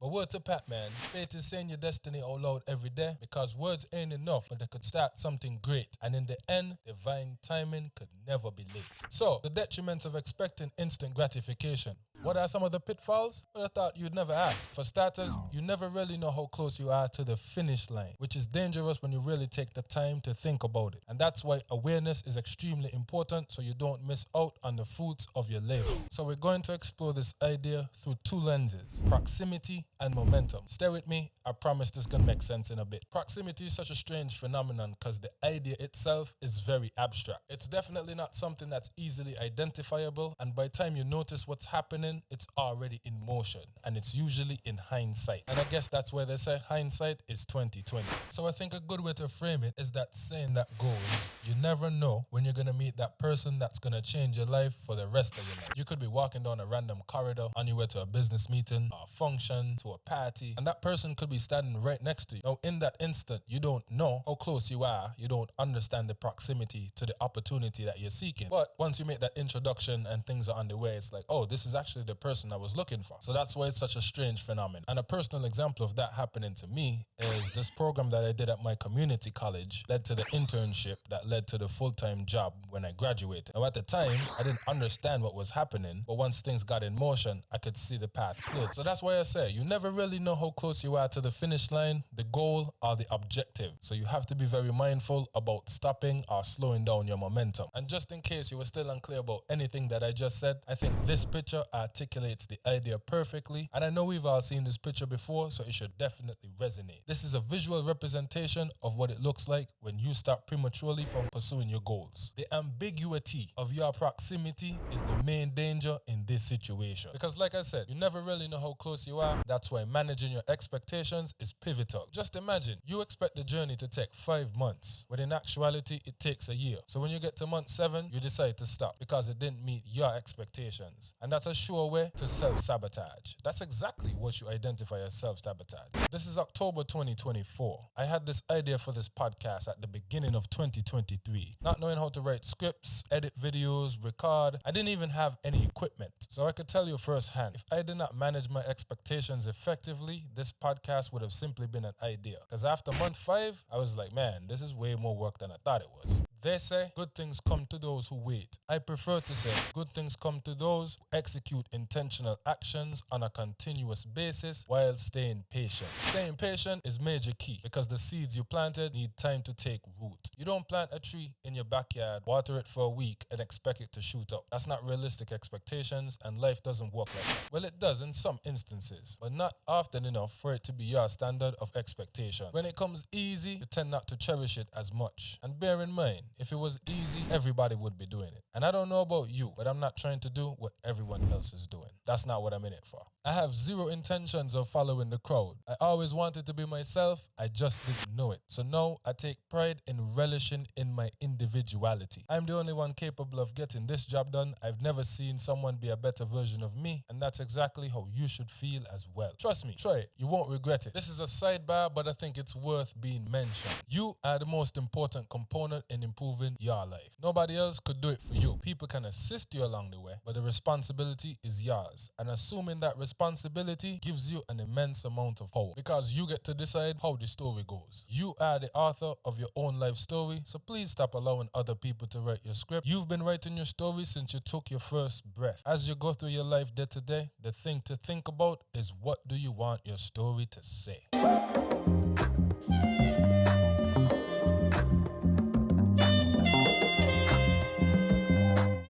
But word to Pat, man, fate is saying your destiny out loud every day because words ain't enough, but they could start something great. And in the end, divine timing could never be late. So, the detriments of expecting instant gratification. What are some of the pitfalls? Well, I thought you'd never ask. For starters, you never really know how close you are to the finish line, which is dangerous when you really take the time to think about it. And that's why awareness is extremely important so you don't miss out on the fruits of your labor. So we're going to explore this idea through two lenses: proximity and momentum. Stay with me, I promise this is going to make sense in a bit. Proximity is such a strange phenomenon because the idea itself is very abstract. It's definitely not something that's easily identifiable, and by the time you notice what's happening, it's already in motion, and it's usually in hindsight. And I guess that's where they say hindsight is 2020. So I think a good way to frame it is that saying that goes, you never know when you're going to meet that person that's going to change your life for the rest of your life. You could be walking down a random corridor on your way to a business meeting, or a function, to a party, and that person could be standing right next to you. Now, in that instant, you don't know how close you are, you don't understand the proximity to the opportunity that you're seeking. But once you make that introduction and things are underway, it's like, oh, this is actually the person I was looking for. So that's why it's such a strange phenomenon. And a personal example of that happening to me is this program that I did at my community college led to the internship that led to the full-time job when I graduated. Now, at the time, I didn't understand what was happening, but once things got in motion, I could see the path clear. So that's why I say you never really know how close you are to the finish line, the goal, or the objective. So you have to be very mindful about stopping or slowing down your momentum. And just in case you were still unclear about anything that I just said, I think this picture articulates the idea perfectly. And I know we've all seen this picture before, so it should definitely resonate. This is a visual representation of what it looks like when you start prematurely from pursuing your goals. The ambiguity of your proximity is the main danger in this situation. Because like I said, you never really know how close you are. That's why managing your expectations is pivotal. Just imagine, you expect the journey to take 5 months, when in actuality, it takes a year. So when you get to month 7, you decide to stop because it didn't meet your expectations. And that's a sure way to self-sabotage. That's exactly what you identify as self-sabotage. This is October 2024. I had this idea for this podcast at the beginning of 2023. Not knowing how to write scripts, edit videos, record, I didn't even have any equipment. So I could tell you firsthand, if I did not manage my expectations effectively, this podcast would have simply been an idea. Because after month 5, I was like, man, this is way more work than I thought it was. They say good things come to those who wait. I prefer to say good things come to those who execute intentional actions on a continuous basis while staying patient. Staying patient is major key because the seeds you planted need time to take root. You don't plant a tree in your backyard, water it for a week, and expect it to shoot up. That's not realistic expectations, and life doesn't work like that. Well, it does in some instances, but not often enough for it to be your standard of expectation. When it comes easy, you tend not to cherish it as much. And bear in mind, if it was easy, everybody would be doing it. And I don't know about you, but I'm not trying to do what everyone else is doing. That's not what I'm in it for. I have zero intentions of following the crowd. I always wanted to be myself, I just didn't know it. So now I take pride in relishing in my individuality. I'm the only one capable of getting this job done. I've never seen someone be a better version of me, and that's exactly how you should feel as well. Trust me, try it. You won't regret it. This is a sidebar, but I think it's worth being mentioned. You are the most important component in improving your life. Nobody else could do it for you. People can assist you along the way, but the responsibility is yours. And assuming that responsibility gives you an immense amount of power because you get to decide how the story goes. You are the author of your own life story, so please stop allowing other people to write your script. You've been writing your story since you took your first breath. As you go through your life day to day, the thing to think about is, what do you want your story to say?